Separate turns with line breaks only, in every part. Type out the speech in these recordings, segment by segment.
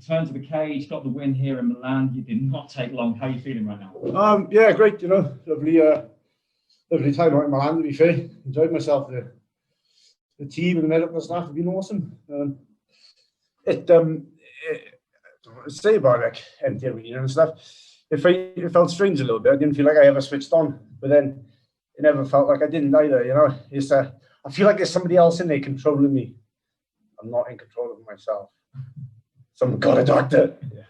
returned to the cage, got the win here in Milan. You did not take long. How are you feeling right now?
Yeah, great. You know, lovely time out in Milan. To be fair, enjoyed myself. The team and the medical staff have been awesome. Say about like empty arena and stuff. It felt strange a little bit. I didn't feel like I ever switched on, but then it never felt like I didn't either. You know, it's I feel like there's somebody else in there controlling me. I'm not in control of myself. Someone got a doctor. Yeah.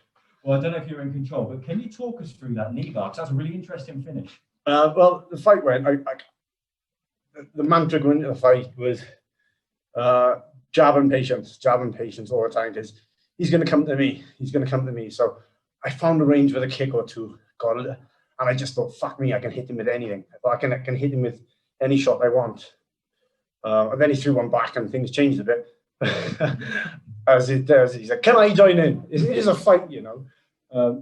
Well, I don't know if you're in control, but can you talk us through that knee bar? Because that's a really interesting finish.
Well, the fight went. The mantra going into the fight was jabbing patience all the time. Because he's going to come to me. He's going to come to me. So I found a range with a kick or two, and I just thought, fuck me, I can hit him with anything. I can hit him with any shot I want. And then he threw one back, and things changed a bit. As it does, he said, "Can I join in? It is a fight, you know."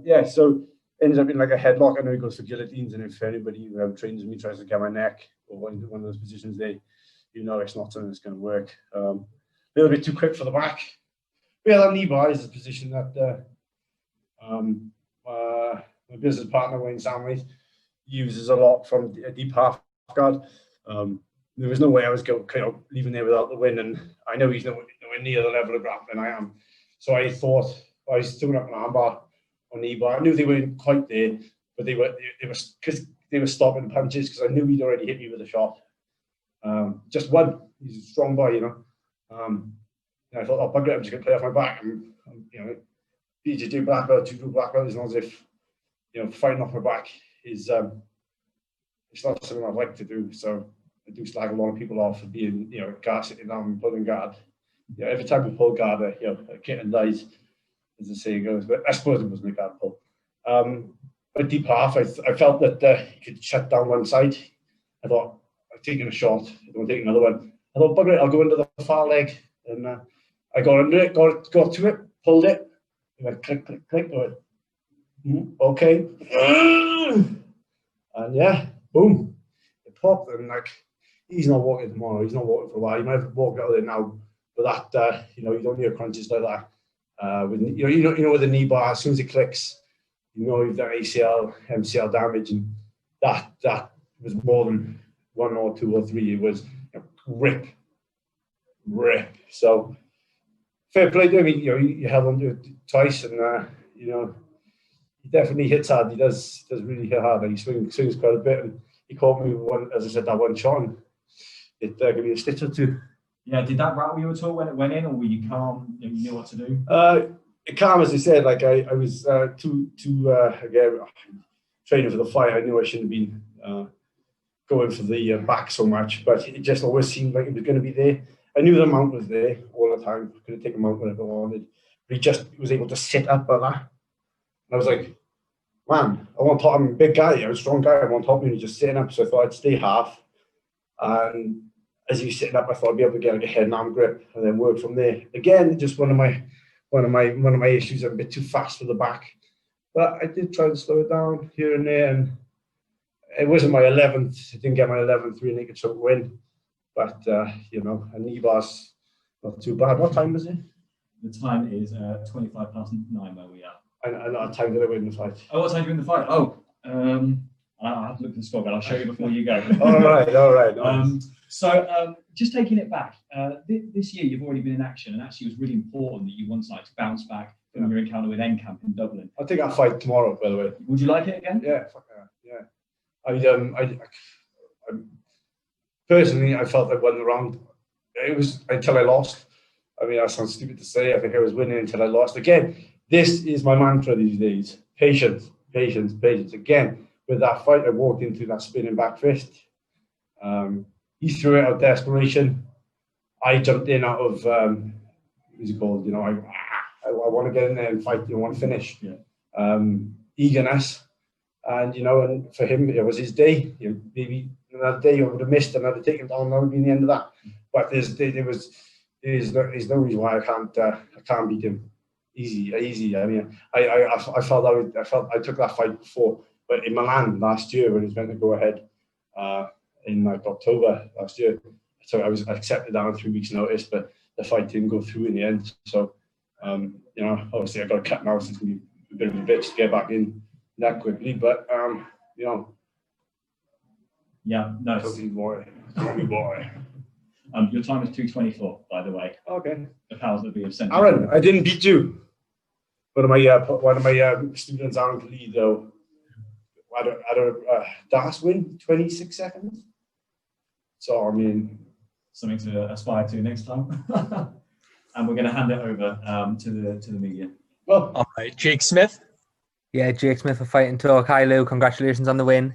Yeah, so ends up in like a headlock. I know he goes for guillotines, and if anybody who ever trains with me tries to get my neck or one of those positions, you know, it's not something that's going to work. A little bit too quick for the back. But yeah, that knee bar is a position that my business partner Wayne Samways uses a lot from a deep half guard. There was no way I was leaving there without the win, and I know he's nowhere near the level of grappling I am. So I thought I was throwing up an armbar on knee bar. I knew they weren't quite there, but they were because they were stopping punches because I knew he'd already hit me with a shot. Just one. He's a strong boy, you know. And I thought, oh, bugger it, I'm just going to play off my back. And you know, BJJ black belt, judo black belt, as long as if, you know, fighting off my back is it's not something I'd like to do. So I do slag a lot of people off for being, you know, guard sitting down and pulling guard. You know, every time we pull guard, you know, a kitten dies, as the saying goes. But I suppose it was my guard pull. But deep half, I felt that he could shut down one side. I thought, I've taken a shot, I don't take another one. I thought, bugger it, I'll go into the far leg. And I got under it, got to it, pulled it. It went click, click, click. I went, okay. And yeah, boom. It popped. And like, he's not walking tomorrow. He's not walking for a while. He might have walked out of there now. But that, you know, you don't hear crunches like that. With, you know, with the knee bar, as soon as it clicks, you know you've done ACL, MCL damage. And that was more than one or two or three. It was, you know, rip. So fair play to him. You know, you held on to it twice, and you know, he definitely hits hard. He does really hit hard. He swings quite a bit, and he caught me with one, as I said, that one shot. And it gave me a stitch or two.
Yeah, did that rattle you at all when it went in, or were you calm? You knew what to do.
Calm, as I said. Like I was too again training for the fight. I knew I shouldn't have been going for the back so much, but it just always seemed like it was going to be there. I knew the mount was there all the time. I could have taken him out whenever I wanted. But he just was able to sit up like that. And I was like, man, I want to top him. I'm a big guy. I'm a strong guy. I want to top him. And he's just sitting up. So I thought I'd stay half. And as he was sitting up, I thought I'd be able to get like a head and arm grip and then work from there. Again, just one of my issues. I'm a bit too fast for the back. But I did try to slow it down here and there. And it wasn't my 11th. I didn't get my 11th rear naked choke win. But, you know, a knee bar's not too bad. What time was it?
The time is 25 past 9 where we are.
And what time did I win the fight?
Oh, what time did you win the fight? Oh, I'll have to look at the score, but I'll show you before you go.
all right.
So just taking it back, this year you've already been in action, and actually it was really important that you once like to bounce back from your encounter with N-Camp in Dublin.
I think I'll fight tomorrow, by the way.
Would you like it again?
Yeah, fuck yeah. I personally, I felt I won the round. It was until I lost. I mean, that sounds stupid to say. I think I was winning until I lost. Again, this is my mantra these days. Patience. Again, with that fight, I walked into that spinning back fist. He threw it out of desperation. I jumped in out of, what's it called? You know, I want to get in there and fight. I want to finish. Yeah. Eagerness. And, you know, and for him, it was his day. You know, maybe another day I would have missed and I'd have taken down. That would be the end of that. But there's no reason why I can't beat him easy. I mean, I felt I took that fight before, but in Milan last year when it was meant to go ahead in like October last year, so I accepted that on 3 weeks' notice, but the fight didn't go through in the end. So You know, obviously I got to cut now, so it's going to be a bit of a bitch to get back in that quickly. But you know,
yeah, no,
totally boy.
Your time is 2:24, by the way.
Okay.
The powers that be have sent.
Aaron, I didn't beat you. One of my students, Aaron Lee, though, had a DAS win, 26 seconds. So, I mean,
something to aspire to next time. And we're going to hand it over to the media.
Well,
all right, Jake Smith.
Yeah, Jake Smith for Fight and Talk. Hi, Lou. Congratulations on the win.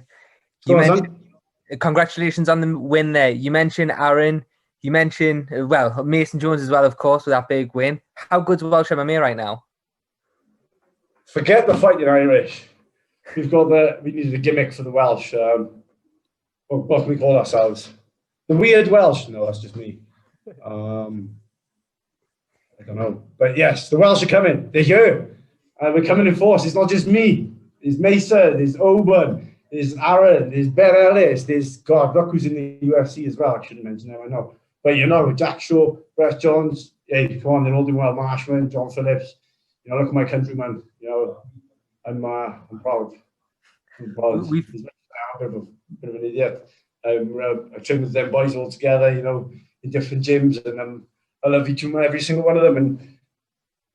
Congratulations on the win there. You mentioned Aaron. You mentioned, well, Mason Jones as well, of course, with that big win. How good's Welsh MMA right now?
forget the fighting Irish. We needed a gimmick for the Welsh. What can we call ourselves? The weird Welsh? No, that's just me. I don't know. But yes, the Welsh are coming. They're here. And we're coming in force. It's not just me. There's Mason, there's Oban, there's Aaron, there's Ben Ellis, there's, God, look who's in the UFC as well. I shouldn't mention them, I know. But you know, Jack Shaw, Brett Jones, hey, come on, they're all doing well. Marshman, John Phillips. You know, look at my countryman. You know, I'm proud. I'm proud. He's a bit of an idiot. I trained with them boys all together, you know, in different gyms, and I love every single one of them. And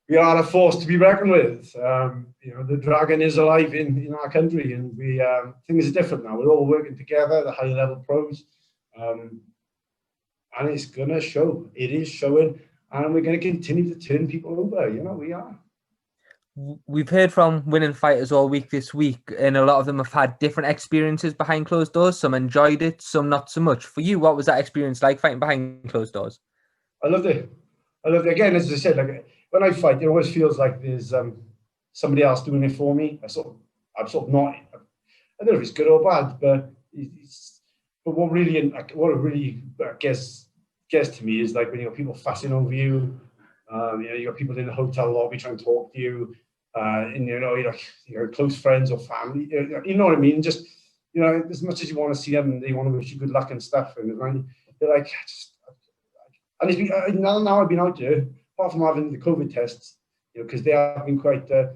we are a force to be reckoned with. You know, the dragon is alive in our country, and things are different now. We're all working together, the high level pros, and it's gonna show. It is showing, and we're gonna continue to turn people over. You know, we are.
We've heard from winning fighters all week this week, and a lot of them have had different experiences behind closed doors. Some enjoyed it, some not so much. For you, what was that experience like, fighting behind closed doors?
I loved it. Again, as I said, like when I fight, it always feels like there's somebody else doing it for me. I'm sort of not. I don't know if it's good or bad, but what really gets to me is like when you got people fussing over you. You know, you got people in the hotel lobby trying to talk to you, and you know, you're close friends or family. You know what I mean? Just, you know, as much as you want to see them, they want to wish you good luck and stuff, and they're like, and it's been, now I've been out there, apart from having the COVID tests, you know, because they have been quite. Have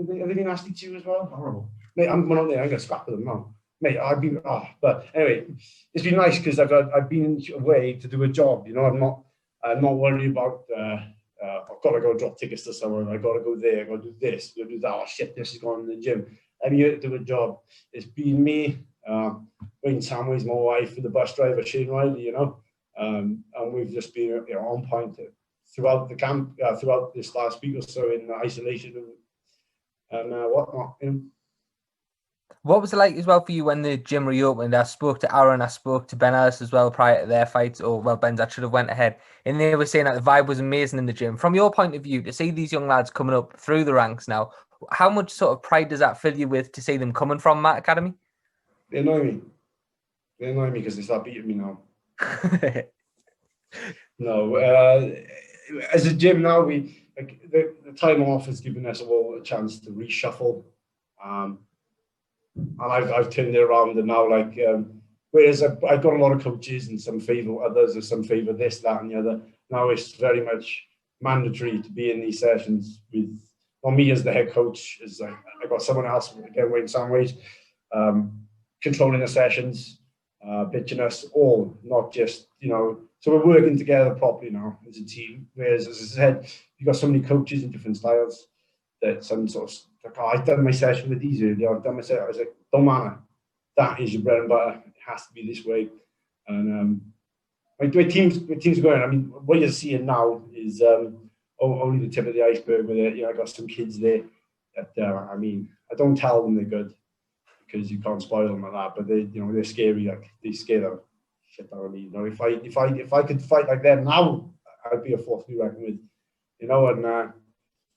they been nasty to you as well?
Horrible.
Mate, I'm going out there. I'm going to scrap with them now. Mate, I've been. But anyway, it's been nice because I've been away to do a job. You know, I'm not worried about. I've got to go drop tickets to somewhere. I've got to go there. I've got to do this. I've got to do that. Oh shit! This is going in the gym. I'm here to do a job. It's been me, Wayne Samways, my wife, and the bus driver Shane Riley. You know, and we've just been, you know, on point throughout the camp, throughout this last week or so in isolation and whatnot. You know.
What was it like as well for you when the gym reopened? I spoke to Aaron, I spoke to Ben Ellis as well prior to their fights, or well, Ben's that should have went ahead, and they were saying that the vibe was amazing in the gym. From your point of view, to see these young lads coming up through the ranks now, how much sort of pride does that fill you with to see them coming from Matt Academy?
They annoy me. They annoy me because they start beating me now. No, as a gym now, the time off has given us all a chance to reshuffle. And I've turned it around, and now whereas I've got a lot of coaches and some favour others, or some favour this, that, and the other. Now it's very much mandatory to be in these sessions with, not me as the head coach, as I got someone else, again, Wayne Samways, controlling the sessions, bitching us all, not just, you know. So we're working together properly now as a team. Whereas, as I said, you've got so many coaches in different styles that some sort of, like, oh, I've done my session with these earlier, I've done my session. I was like, don't matter. That is your bread and butter. It has to be this way. And my team's going. I mean, what you're seeing now is only the tip of the iceberg with it. You know, I got some kids there that, I mean, I don't tell them they're good because you can't spoil them like that. But they, you know, they're scary. Like, they scare them shit out of me. You know, if I could fight like them now, I'd be a force to be reckoned with. You know, and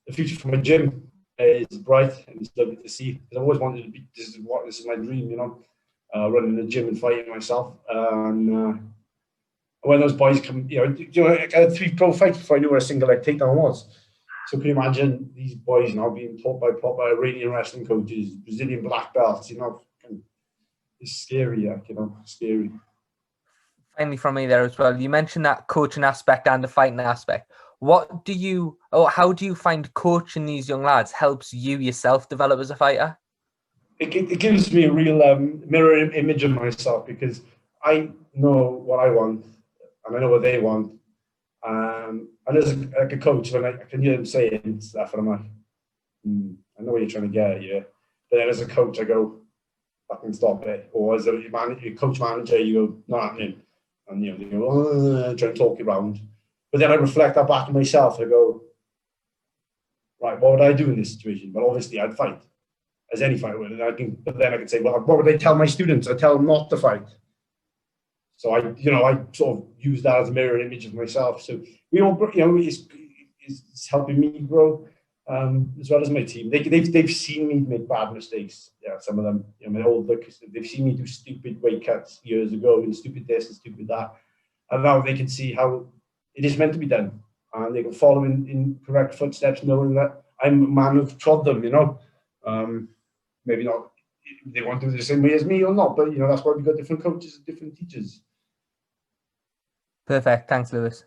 the future for my gym is bright, and it's lovely to see. Because I always wanted to be. This is my dream. You know, running the gym and fighting myself. And when those boys come, you know, I had 3 pro fights before I knew what a single leg takedown was. So can you imagine these boys now being taught by proper Iranian wrestling coaches, Brazilian black belts? You know, it's scary. You know, scary.
Finally, from me there as well, you mentioned that coaching aspect and the fighting aspect. What do you, or how do you find coaching these young lads helps you yourself develop as a fighter?
It gives me a real mirror image of myself, because I know what I want and I know what they want. And as a coach, when I can hear them saying stuff, and I'm like, I know what you're trying to get at here. But then as a coach, I go, fucking stop it. Or as a coach manager, you go, not happening. And they go, trying to talk you around. But then I reflect that back to myself. I go, right, what would I do in this situation? Well, obviously, I'd fight, as any fighter would. But then I can say, well, what would I tell my students? I tell them not to fight. So I sort of use that as a mirror image of myself. So we all, it's helping me grow, as well as my team. They've seen me make bad mistakes. Yeah, some of them, they've seen me do stupid weight cuts years ago, and stupid this and stupid that, and now they can see how it is meant to be done, and they can follow in correct footsteps, knowing that I'm a man who've trod them. Maybe not. They want to do the same way as me or not, but that's why we've got different coaches and different teachers.
Perfect. Thanks, Lewis.